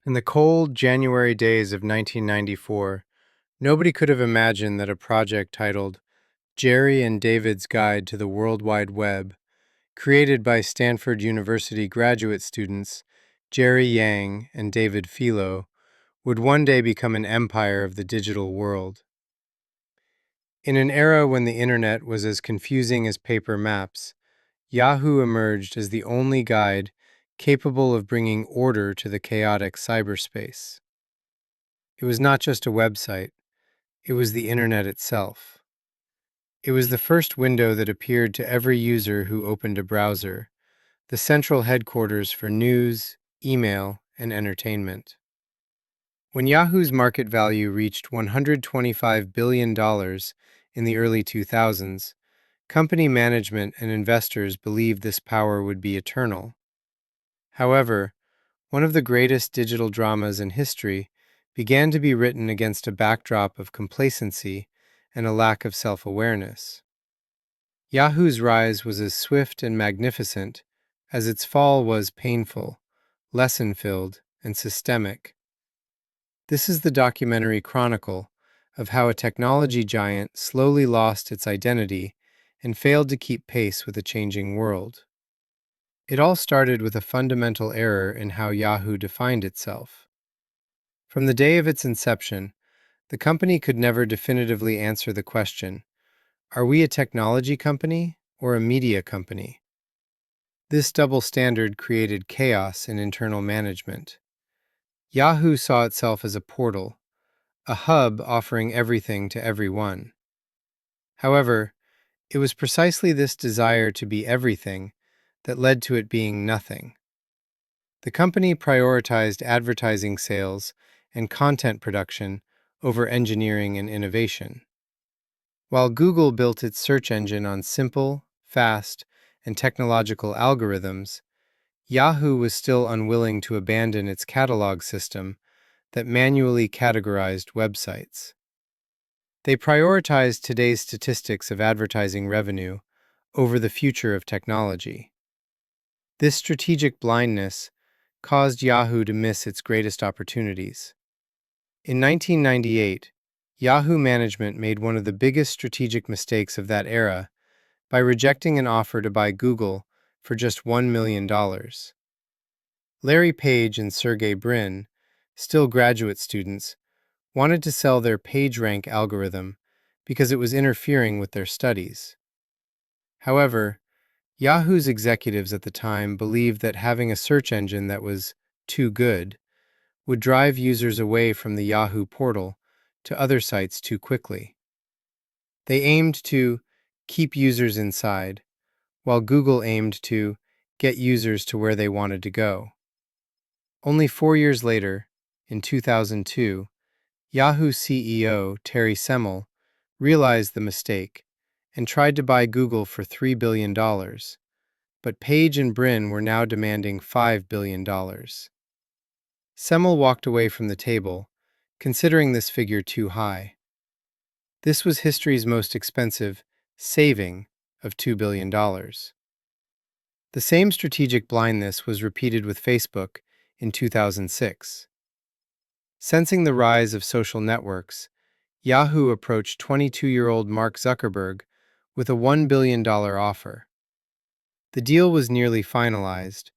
In the cold January days of 1994, nobody could have imagined that a project titled Jerry and David's Guide to the World Wide Web, created by Stanford University graduate students Jerry Yang and David Filo, would one day become an empire of the digital world. In an era when the internet was as confusing as paper maps, Yahoo emerged as the only guide capable of bringing order to the chaotic cyberspace. It was not just a website, it was the internet itself. It was the first window that appeared to every user who opened a browser, the central headquarters for news, email, and entertainment. When Yahoo's market value reached $125 billion in the early 2000s, company management and investors believed this power would be eternal. However, one of the greatest digital dramas in history began to be written against a backdrop of complacency and a lack of self-awareness. Yahoo's rise was as swift and magnificent as its fall was painful, lesson-filled, and systemic. This is the documentary chronicle of how a technology giant slowly lost its identity and failed to keep pace with a changing world. It all started with a fundamental error in how Yahoo defined itself. From the day of its inception, the company could never definitively answer the question, are we a technology company or a media company? This double standard created chaos in internal management. Yahoo saw itself as a portal, a hub offering everything to everyone. However, it was precisely this desire to be everything that led to it being nothing. The company prioritized advertising sales and content production over engineering and innovation. While Google built its search engine on simple, fast, and technological algorithms, Yahoo was still unwilling to abandon its catalog system that manually categorized websites. They prioritized today's statistics of advertising revenue over the future of technology. This strategic blindness caused Yahoo to miss its greatest opportunities. In 1998, Yahoo management made one of the biggest strategic mistakes of that era by rejecting an offer to buy Google for just $1 million. Larry Page and Sergey Brin, still graduate students, wanted to sell their PageRank algorithm because it was interfering with their studies. However, Yahoo's executives at the time believed that having a search engine that was too good would drive users away from the Yahoo portal to other sites too quickly. They aimed to keep users inside, while Google aimed to get users to where they wanted to go. Only 4 years later, in 2002, Yahoo CEO Terry Semel realized the mistake and tried to buy Google for $3 billion, but Page and Brin were now demanding $5 billion. Semel walked away from the table, considering this figure too high. This was history's most expensive saving of $2 billion. The same strategic blindness was repeated with Facebook in 2006. Sensing the rise of social networks, Yahoo approached 22-year-old Mark Zuckerberg with a $1 billion offer. The deal was nearly finalized,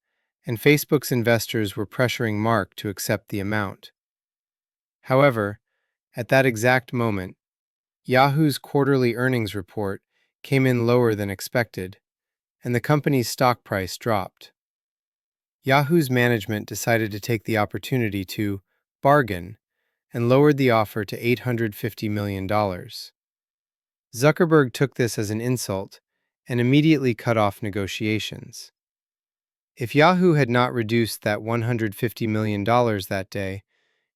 and Facebook's investors were pressuring Mark to accept the amount. However, at that exact moment, Yahoo's quarterly earnings report came in lower than expected, and the company's stock price dropped. Yahoo's management decided to take the opportunity to bargain and lowered the offer to $850 million. Zuckerberg took this as an insult and immediately cut off negotiations. If Yahoo had not reduced that $150 million that day,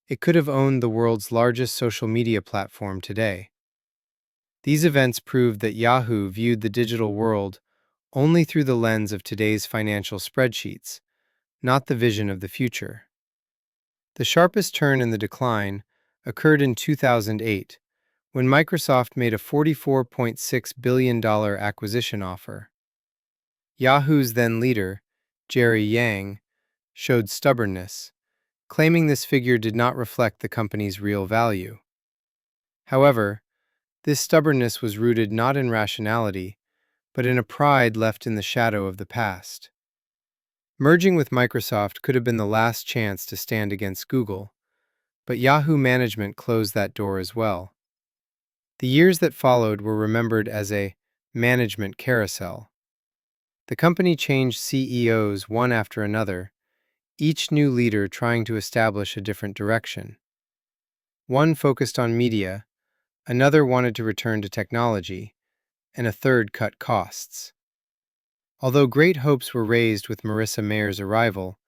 it could have owned the world's largest social media platform today. These events proved that Yahoo viewed the digital world only through the lens of today's financial spreadsheets, not the vision of the future. The sharpest turn in the decline occurred in 2008, when Microsoft made a $44.6 billion acquisition offer. Yahoo's then leader, Jerry Yang, showed stubbornness, claiming this figure did not reflect the company's real value. However, this stubbornness was rooted not in rationality, but in a pride left in the shadow of the past. Merging with Microsoft could have been the last chance to stand against Google, but Yahoo management closed that door as well. The years that followed were remembered as a management carousel. The company changed CEOs one after another, each new leader trying to establish a different direction. One focused on media, another wanted to return to technology, and a third cut costs. Although great hopes were raised with Marissa Mayer's arrival,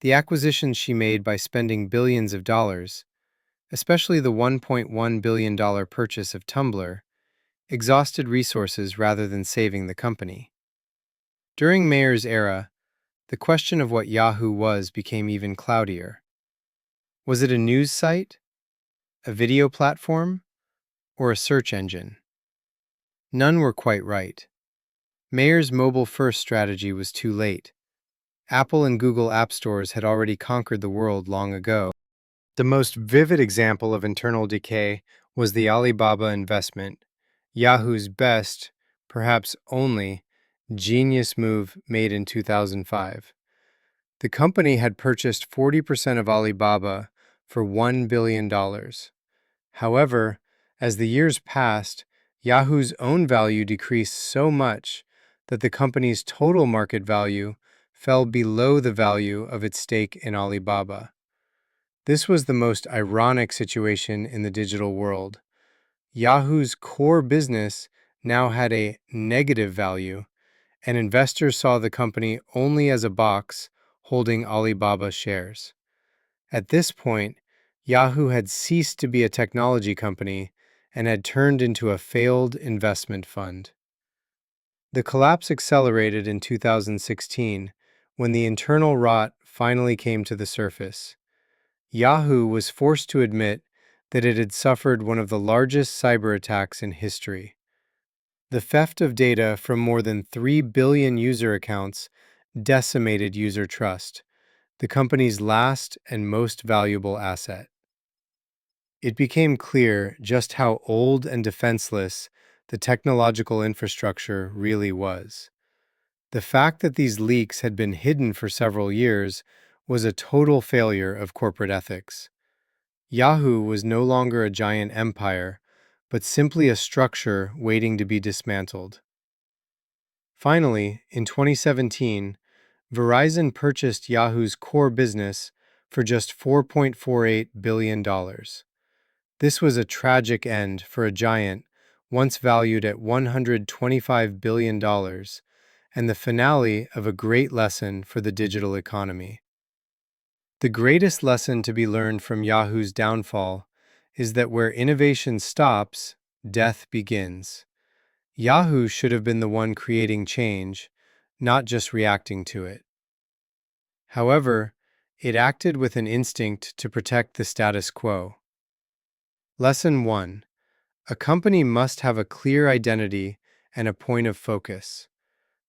the acquisitions she made by spending billions of dollars, especially the $1.1 billion purchase of Tumblr, exhausted resources rather than saving the company. During Mayer's era, the question of what Yahoo was became even cloudier. Was it a news site, a video platform, or a search engine? None were quite right. Mayer's mobile-first strategy was too late. Apple and Google app stores had already conquered the world long ago. The most vivid example of internal decay was the Alibaba investment, Yahoo's best, perhaps only, genius move made in 2005. The company had purchased 40% of Alibaba for $1 billion. However, as the years passed, Yahoo's own value decreased so much that the company's total market value fell below the value of its stake in Alibaba. This was the most ironic situation in the digital world. Yahoo's core business now had a negative value, and investors saw the company only as a box holding Alibaba shares. At this point, Yahoo had ceased to be a technology company and had turned into a failed investment fund. The collapse accelerated in 2016 when the internal rot finally came to the surface. Yahoo was forced to admit that it had suffered one of the largest cyber attacks in history. The theft of data from more than 3 billion user accounts decimated user trust, the company's last and most valuable asset. It became clear just how old and defenseless the technological infrastructure really was. The fact that these leaks had been hidden for several years was a total failure of corporate ethics. Yahoo was no longer a giant empire, but simply a structure waiting to be dismantled. Finally, in 2017, Verizon purchased Yahoo's core business for just $4.48 billion. This was a tragic end for a giant once valued at $125 billion and the finale of a great lesson for the digital economy. The greatest lesson to be learned from Yahoo's downfall is that where innovation stops, death begins. Yahoo should have been the one creating change, not just reacting to it. However, it acted with an instinct to protect the status quo. Lesson 1. A company must have a clear identity and a point of focus.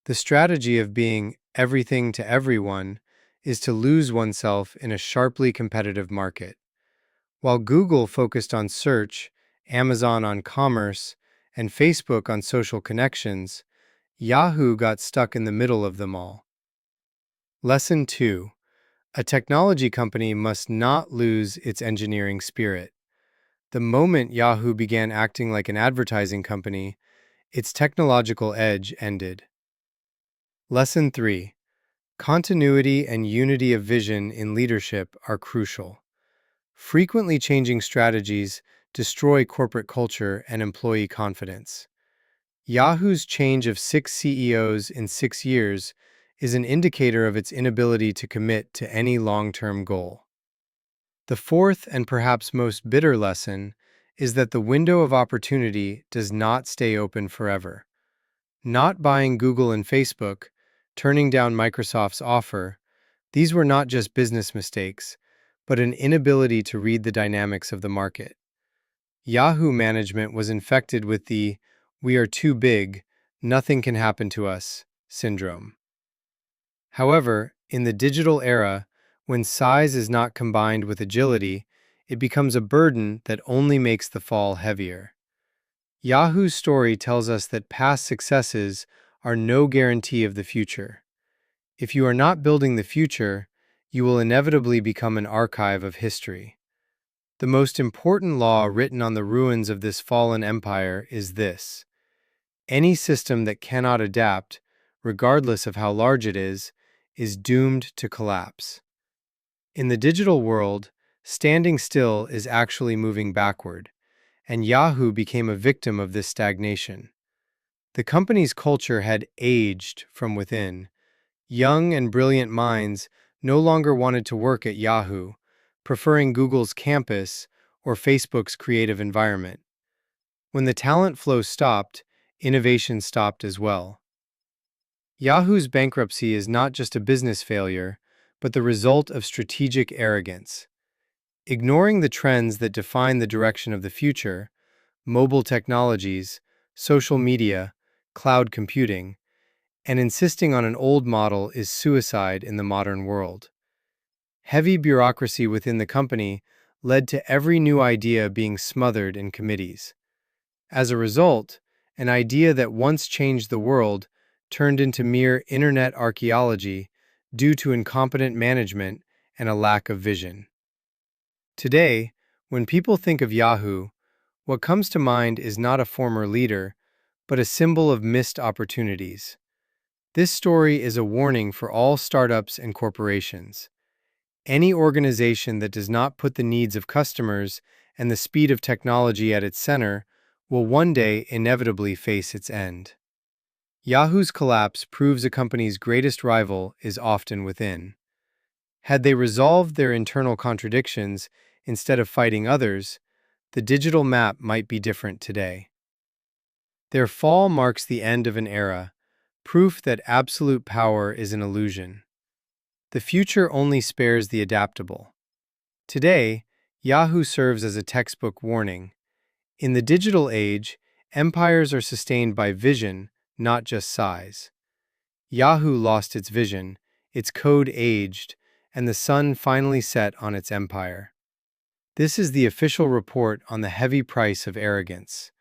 The strategy of being everything to everyone is to lose oneself in a sharply competitive market. While Google focused on search, Amazon on commerce, and Facebook on social connections, Yahoo got stuck in the middle of them all. Lesson 2. A technology company must not lose its engineering spirit. The moment Yahoo began acting like an advertising company, its technological edge ended. Lesson 3. Continuity and unity of vision in leadership are crucial. Frequently changing strategies destroy corporate culture and employee confidence. Yahoo's change of 6 CEOs in 6 years is an indicator of its inability to commit to any long-term goal. The fourth and perhaps most bitter lesson is that the window of opportunity does not stay open forever. Not buying Google and Facebook, turning down Microsoft's offer, these were not just business mistakes, but an inability to read the dynamics of the market. Yahoo management was infected with the "we are too big, nothing can happen to us" syndrome. However, in the digital era, When size is not combined with agility, it becomes a burden that only makes the fall heavier. Yahoo's story tells us that past successes are no guarantee of the future. If you are not building the future, you will inevitably become an archive of history. The most important law written on the ruins of this fallen empire is this: any system that cannot adapt, regardless of how large it is doomed to collapse. In the digital world, standing still is actually moving backward, and Yahoo became a victim of this stagnation. The company's culture had aged from within. Young and brilliant minds no longer wanted to work at Yahoo, preferring Google's campus or Facebook's creative environment. When the talent flow stopped, innovation stopped as well. Yahoo's bankruptcy is not just a business failure, but the result of strategic arrogance. Ignoring the trends that define the direction of the future, mobile technologies, social media, cloud computing, and insisting on an old model is suicide in the modern world. Heavy bureaucracy within the company led to every new idea being smothered in committees. As a result, an idea that once changed the world turned into mere internet archaeology due to incompetent management and a lack of vision. Today, when people think of Yahoo, what comes to mind is not a former leader, but a symbol of missed opportunities. This story is a warning for all startups and corporations. Any organization that does not put the needs of customers and the speed of technology at its center will one day inevitably face its end. Yahoo's collapse proves a company's greatest rival is often within. Had they resolved their internal contradictions instead of fighting others, the digital map might be different today. Their fall marks the end of an era, proof that absolute power is an illusion. The future only spares the adaptable. Today, Yahoo serves as a textbook warning. In the digital age, empires are sustained by vision, not just size. Yahoo lost its vision, its code aged, and the sun finally set on its empire. This is the official report on the heavy price of arrogance.